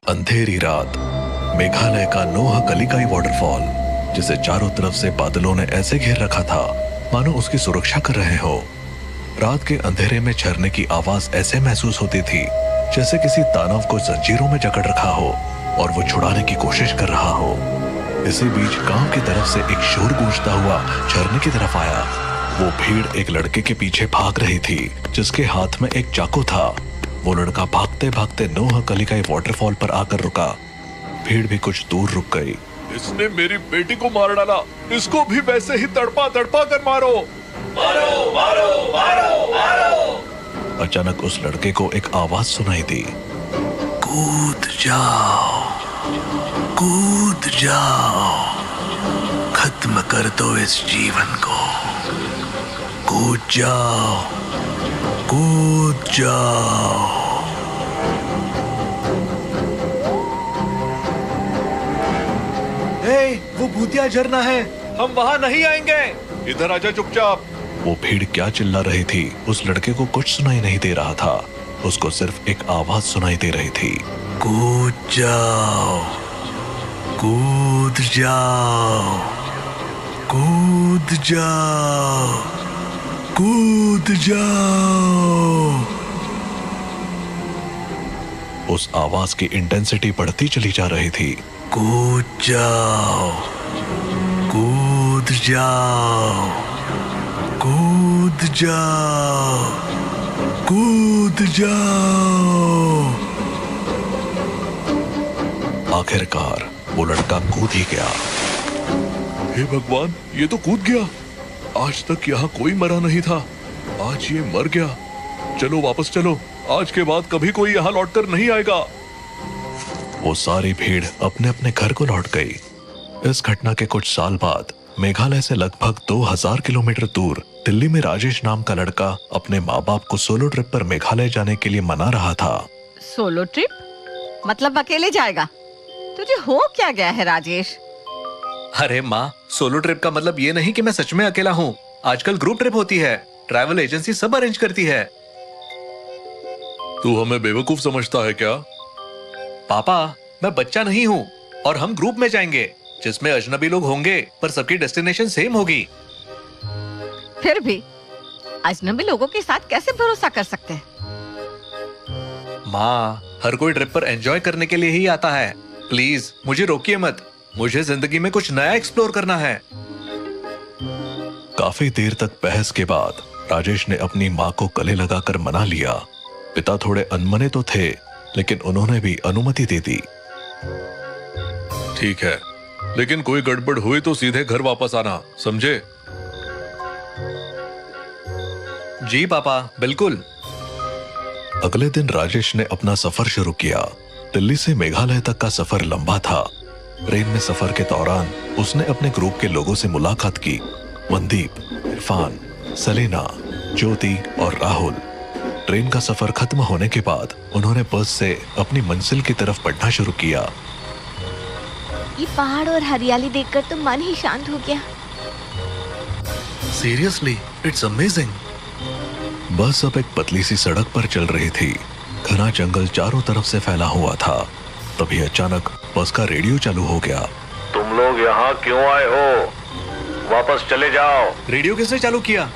अंधेरी रात, मेघालय का नोह कलिकाई वाटरफॉल, जिसे चारों तरफ से बादलों ने ऐसे घेर रखा था मानो उसकी सुरक्षा कर रहे हो। रात के अंधेरे में झरने की आवाज ऐसे महसूस होती थी जैसे किसी दानव को जंजीरों में जकड़ रखा हो और वो छुड़ाने की कोशिश कर रहा हो। इसी बीच गांव की तरफ से एक शोर गूंजता हुआ झरने की तरफ आया। वो भीड़ एक लड़के के पीछे भाग रही थी जिसके हाथ में एक चाकू था। वो लड़का भागते भागते नोह कलिकाई वाटरफॉल पर आकर रुका। भीड़ भी कुछ दूर रुक गई। इसने मेरी बेटी को मार डाला, इसको भी वैसे ही तड़पा तड़पा कर मारो। मारो मारो मारो मारो। अचानक उस लड़के को एक आवाज सुनाई दी। कूद जाओ, कूद जाओ, खत्म कर दो इस जीवन को। कूद जाओ, कूद जाओ। वो भूतिया झरना है, हम वहाँ नहीं आएंगे। इधर आजा चुपचाप। वो भीड़ क्या चिल्ला रही थी उस लड़के को कुछ सुनाई नहीं दे रहा था। उसको सिर्फ एक आवाज सुनाई दे रही थी। कूद जाओ, कूद जाओ, कूद जाओ, कूद जाओ। उस आवाज की इंटेंसिटी बढ़ती चली जा रही थी। कूद जाओ, कूद जाओ, कूद जाओ, कूद जाओ। आखिरकार वो लड़का कूद ही गया। हे भगवान, ये तो कूद गया। आज तक यहाँ कोई मरा नहीं था, आज ये मर गया। चलो वापस चलो, आज के बाद कभी कोई यहाँ लौटकर नहीं आएगा। वो सारी भीड़ अपने अपने घर को लौट गई। इस घटना के कुछ साल बाद मेघालय से लगभग 2000 किलोमीटर दूर दिल्ली में राजेश नाम का लड़का अपने माँ बाप को सोलो ट्रिप पर मेघालय जाने के लिए मना रहा था। Solo trip? मतलब अकेले जाएगा? तुझे हो क्या गया है राजेश? अरे माँ, सोलो ट्रिप का मतलब ये नहीं कि मैं सच में अकेला हूँ। आजकल ग्रुप ट्रिप होती है, ट्रैवल एजेंसी सब अरेंज करती है। तू हमें बेवकूफ समझता है क्या? पापा, मैं बच्चा नहीं हूँ और हम ग्रुप में जाएंगे जिसमें अजनबी लोग होंगे पर सबकी डेस्टिनेशन सेम होगी। फिर भी अजनबी लोगों के साथ कैसे भरोसा कर सकते हैं? माँ, हर कोई ट्रिप पर एंजॉय करने के लिए ही आता है। प्लीज मुझे रोकिए मत, मुझे जिंदगी में कुछ नया एक्सप्लोर करना है। काफी देर तक बहस के बाद राजेश ने अपनी माँ को गले लगाकर मना लिया। पिता थोड़े अनमने तो थे लेकिन उन्होंने भी अनुमति दे दी। ठीक है, लेकिन कोई गड़बड़ हुई तो सीधे घर वापस आना, समझे? जी पापा, बिल्कुल। अगले दिन राजेश ने अपना सफर शुरू किया। दिल्ली से मेघालय तक का सफर लंबा था। ट्रेन में सफर के दौरान उसने अपने ग्रुप के लोगों से मुलाकात की। मनदीप, इरफान, सलीना, ज्योति और राहुल। ट्रेन का सफर खत्म होने के बाद उन्होंने बस से अपनी मंजिल की तरफ बढ़ना शुरू किया। ये पहाड़ और हरियाली देखकर तो मन ही शांत हो गया। Seriously, it's amazing. बस अब एक पतली सी सड़क पर चल रही थी। घना जंगल चारों तरफ से फैला हुआ था। तभी अचानक बस का रेडियो चालू हो गया। तुम लोग यहाँ क्यों आए हो? वापस चले जाओ। रेडियो किसने चालू किया?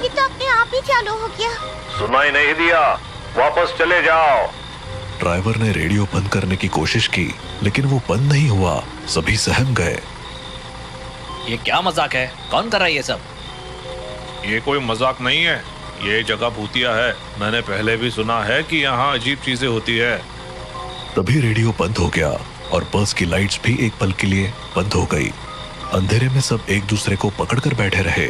ये तो अपने आप ही चालू हो गया। सुनाई नहीं दिया? वापस चले जाओ। ड्राइवर ने रेडियो बंद करने की कोशिश की लेकिन वो बंद नहीं हुआ। सभी सहम गए। ये क्या मजाक है? कौन कर रहा है ये सब? ये कोई मजाक नहीं है, ये जगह भूतिया है। मैंने पहले भी सुना है कि यहाँ अजीब चीजें होती है। तभी रेडियो बंद हो गया और बस की लाइट्स भी एक पल के लिए बंद हो गई। अंधेरे में सब एक दूसरे को पकड़कर बैठे रहे।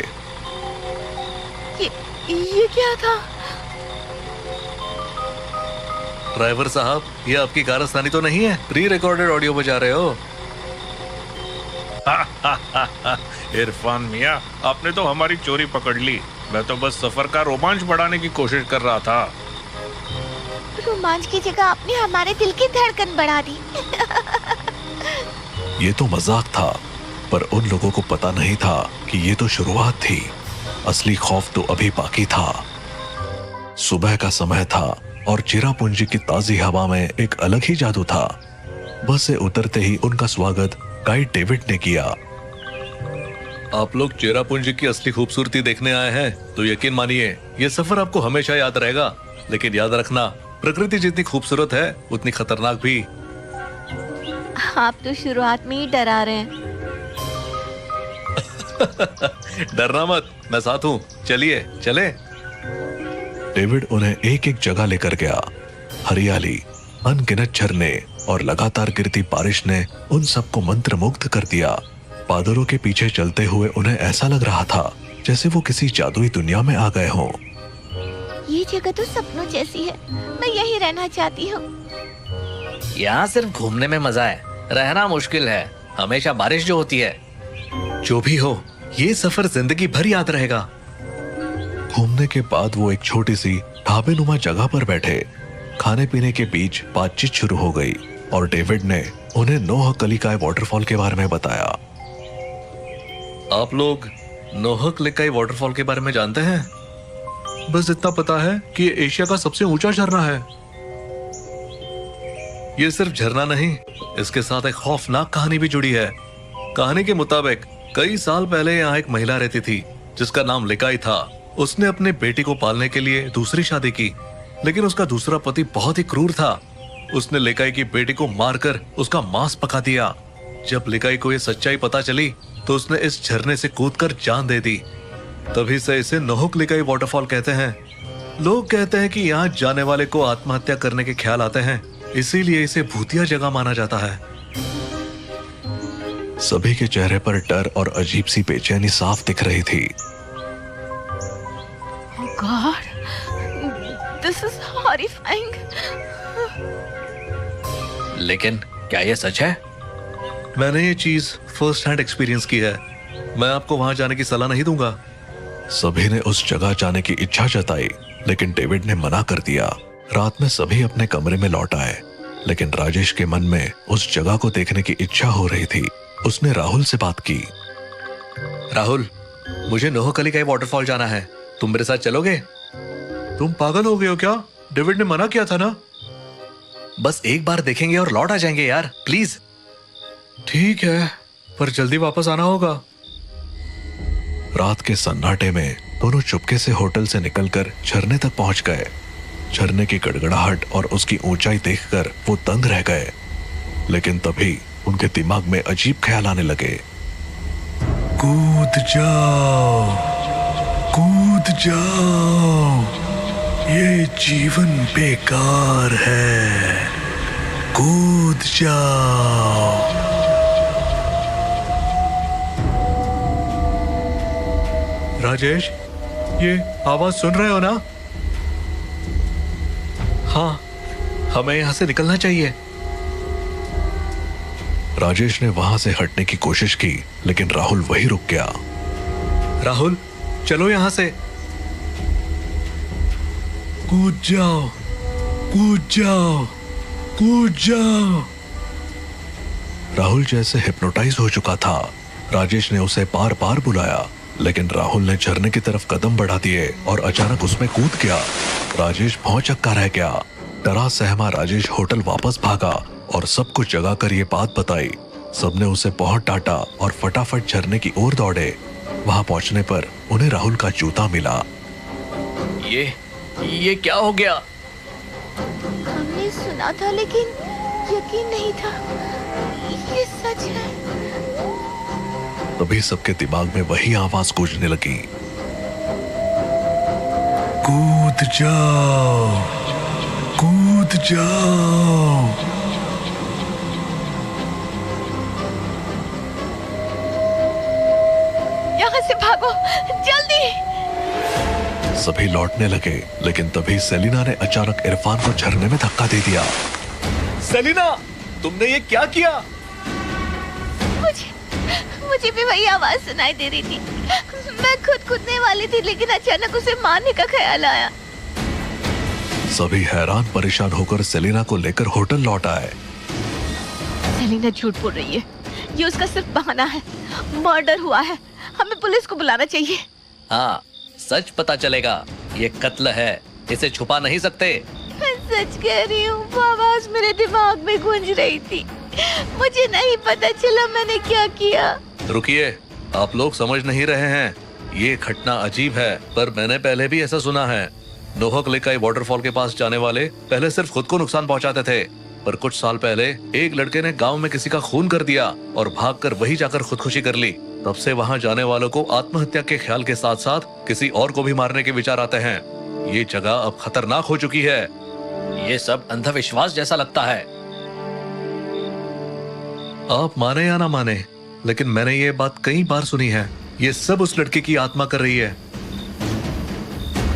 ये क्या था? ड्राइवर साहब, ये आपकी कारस्तानी तो नहीं है? प्री रिकॉर्डेड ऑडियो बजा रहे हो? इरफान मियाँ, आपने तो हमारी चोरी पकड़ ली। मैं तो बस सफर का रोमांच बढ़ाने की कोशिश कर रहा था। रोमांच की जगह आपने हमारे दिल की धड़कन बढ़ा दी। ये तो मजाक था, पर उन लोगों को पता नहीं था कि ये तो शुरुआत थी। असली खौफ तो अभी बाकी था। सुबह का समय था और चिरापुंजी की ताजी हवा में एक अलग ही जादू था। बस से उतरते ही उनका स्वागत गाइड डेविड ने किया। आप लोग चेरापूंजी की असली खूबसूरती देखने आए हैं तो यकीन मानिए ये सफर आपको हमेशा याद रहेगा। लेकिन याद रखना, प्रकृति जितनी खूबसूरत है उतनी खतरनाक भी। आप तो शुरुआत में ही डरा रहे हैं। डरना मत, मैं साथ हूँ, चलिए चले। डेविड उन्हें एक एक जगह लेकर गया। हरियाली, अनगिनत झरने और लगातार गिरती बारिश ने उन सबको मंत्रमुग्ध कर दिया। बादलों के पीछे चलते हुए उन्हें ऐसा लग रहा था जैसे वो किसी जादुई दुनिया में आ गए हों। ये जगह तो सपनों जैसी है, मैं यही रहना चाहती हूँ। यहाँ सिर्फ घूमने में मजा है, रहना मुश्किल है। हमेशा बारिश जो होती है। जो भी हो, ये सफर जिंदगी भर याद रहेगा। घूमने के बाद वो एक छोटी सी ढाबेनुमा जगह पर बैठे। खाने पीने के बीच बातचीत शुरू हो गई और डेविड ने उन्हें नोहकलिकाई वाटरफॉल के बारे में बताया। आप लोग नोहकलिकाई वाटरफॉल के बारे में जानते हैं? बस इतना पता है कि ये एशिया का सबसे ऊंचा झरना है। ये सिर्फ झरना नहीं, इसके साथ एक खौफनाक कहानी भी जुड़ी है। कहानी के मुताबिक कई साल पहले यहाँ एक महिला रहती थी जिसका नाम लिकाई था। उसने अपने बेटी को पालने के लिए दूसरी शादी की, लेकिन उसका दूसरा पति बहुत ही क्रूर था। उसने लिकाई की बेटी को मारकर उसका मांस पका दिया। जब लिकाई को ये सच्चाई पता चली तो उसने इस झरने से कूदकर जान दे दी। तभी से इसे नोहकलिकाई वाटरफॉल कहते हैं। लोग कहते हैं कि यहाँ जाने वाले को आत्महत्या करने के ख्याल आते हैं, इसीलिए इसे भूतिया जगह माना जाता है। सभी के चेहरे पर डर और अजीब सी बेचैनी साफ दिख रही थी। Oh God, this is horrifying. लेकिन क्या ये सच है? मैंने ये चीज फर्स्ट हैंड एक्सपीरियंस की है। मैं आपको वहां जाने की सलाह नहीं दूंगा। सभी ने उस जगह जाने की इच्छा जताई, लेकिन डेविड ने मना कर दिया। रात में सभी अपने कमरे में लौट आए, लेकिन राजेश के मन में उस जगह को देखने की इच्छा हो रही थी। उसने राहुल से बात की। राहुल, मुझे नोहकलिकाई वाटरफॉल जाना है, तुम मेरे साथ चलोगे? तुम पागल हो गए हो क्या? डेविड ने मना किया था ना। बस एक बार देखेंगे और लौट आ जाएंगे यार, प्लीज। ठीक है, पर जल्दी वापस आना होगा। रात के सन्नाटे में दोनों चुपके से होटल से निकलकर झरने तक पहुंच गए। झरने की गड़गड़ाहट और उसकी ऊंचाई देखकर वो दंग रह गए, लेकिन तभी उनके दिमाग में अजीब ख्याल आने लगे। कूद जाओ, कूद जाओ, ये जीवन बेकार है, कूद जाओ। राजेश, ये आवाज सुन रहे हो ना? हाँ, हमें यहाँ से निकलना चाहिए। राजेश ने वहां से हटने की कोशिश की, लेकिन राहुल वहीं रुक गया। राहुल, चलो यहाँ से। कूद जाओ, कूद जाओ, कूद जाओ। राहुल जैसे हिप्नोटाइज हो चुका था। राजेश ने उसे बार बार बुलाया, लेकिन राहुल ने झरने की तरफ कदम बढ़ा दिए और अचानक उसमें कूद गया। राजेश भौंचक्का रह गया। डरा सहमा राजेश होटल वापस भागा और सबको जगाकर ये बात बताई। सबने उसे बहुत डांटा और फटाफट झरने की ओर दौड़े। वहां पहुंचने पर उन्हें राहुल का जूता मिला। ये क्या हो गया? हमने सुना था लेकिन यकीन नहीं था, ये सच है। तभी सबके दिमाग में वही आवाज गूंजने लगी। कूद जाओ, कूद जाओ। यहाँ से भागो, जल्दी। सभी लौटने लगे, लेकिन तभी सेलिना ने अचानक इरफान को झरने में धक्का दे दिया। सेलिना, तुमने ये क्या किया? मुझे भी वही आवाज सुनाई दे रही थी। मैं खुद कूदने वाली थी, लेकिन अचानक उसे मारने का ख्याल आया। सभी हैरान परेशान होकर सेलिना को लेकर होटल लौट आए। सेलिना झूठ बोल रही है, ये उसका सिर्फ बहाना है। मर्डर हुआ है, हमें पुलिस को बुलाना चाहिए। हाँ, सच पता चलेगा। ये कत्ल है, इसे छुपा नहीं सकते। सच कह रही हूँ, वो आवाज मेरे दिमाग में गूंज रही थी। मुझे नहीं पता चला मैंने क्या किया। रुकिए, आप लोग समझ नहीं रहे हैं। ये घटना अजीब है, पर मैंने पहले भी ऐसा सुना है। नोहक लेकाई वाटरफॉल के पास जाने वाले पहले सिर्फ खुद को नुकसान पहुंचाते थे, पर कुछ साल पहले एक लड़के ने गांव में किसी का खून कर दिया और भागकर वही जाकर खुदकुशी कर ली। तब से वहां जाने वालों को आत्महत्या के ख्याल के साथ साथ किसी और को भी मारने के विचार आते हैं। ये जगह अब खतरनाक हो चुकी है। ये सब अंधविश्वास जैसा लगता है। आप माने या ना माने, लेकिन मैंने ये बात कई बार सुनी है। ये सब उस लड़के की आत्मा कर रही है।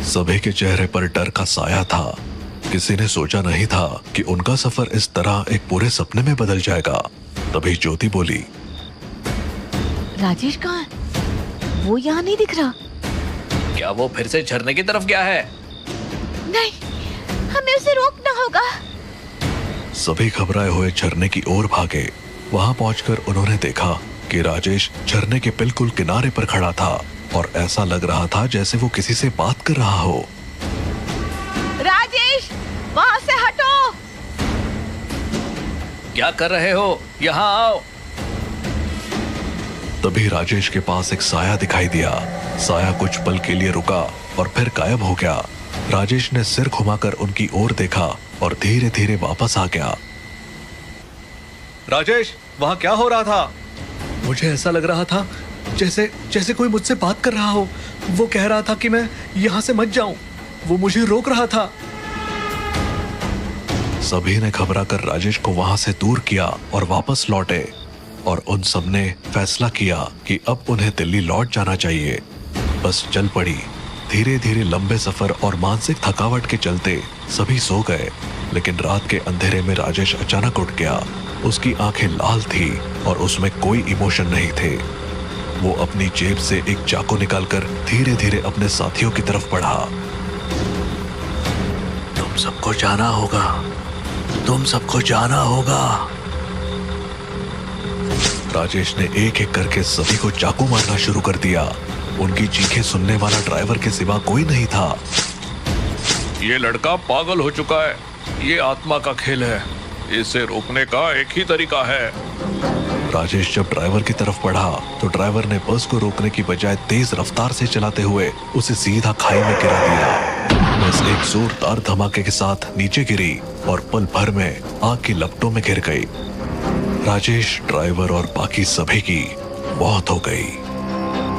सभी के चेहरे पर डर का साया था। किसी ने सोचा नहीं था कि उनका सफर इस तरह एक पूरे सपने में बदल जाएगा। तभी ज्योति बोली, राजेश कहाँ है? वो यहाँ नहीं दिख रहा। क्या वो फिर से झरने की तरफ गया है? नहीं, हमें उसे रोकना होगा। सभी घबराए हुए झरने की ओर भागे। वहां पहुंचकर उन्होंने देखा कि राजेश झरने के बिल्कुल किनारे पर खड़ा था और ऐसा लग रहा था जैसे वो किसी से बात कर रहा हो। राजेश, वहां से हटो। क्या कर रहे हो? यहाँ आओ। तभी राजेश के पास एक साया दिखाई दिया। साया कुछ पल के लिए रुका और फिर गायब हो गया। राजेश ने सिर घुमाकर उनकी ओर देखा और धीरे धीरे वापस आ गया। राजेश, वहां क्या हो रहा था? मुझे ऐसा लग रहा था जैसे जैसे कोई मुझसे बात कर रहा हो। वो कह रहा था कि मैं यहाँ से मत जाऊं। वो मुझे रोक रहा था। सभी ने घबराकर राजेश को वहां से दूर किया और वापस लौटे, और उन सबने फैसला किया कि अब उन्हें दिल्ली लौट जाना चाहिए। बस चल पड़ी। धीरे धीरे लंबे सफर और मानसिक थकावट के चलते सभी सो गए, लेकिन रात के अंधेरे में राजेश अचानक उठ गया। उसकी आंखें लाल थी और उसमें कोई इमोशन नहीं थे। वो अपनी जेब से एक चाकू निकालकर धीरे धीरे अपने साथियों की तरफ बढ़ा। तुम सबको जाना होगा, तुम सबको जाना होगा। राजेश ने एक एक करके सभी को चाकू मारना शुरू कर दिया। उनकी चीखें सुनने वाला ड्राइवर के सिवा कोई नहीं था। ये लड़का पागल हो चुका है। ये आत्मा का खेल है। इसे रोकने का एक ही तरीका है। राजेश जब ड्राइवर की तरफ बढ़ा तो ड्राइवर ने बस को रोकने की बजाय तेज रफ्तार से चलाते हुए उसे सीधा खाई में गिरा दिया। बस एक जोरदार धमाके के साथ नीचे गिरी और पल भर में आग की लपटों में घिर गई। राजेश, ड्राइवर और बाकी सभी की मौत हो गई।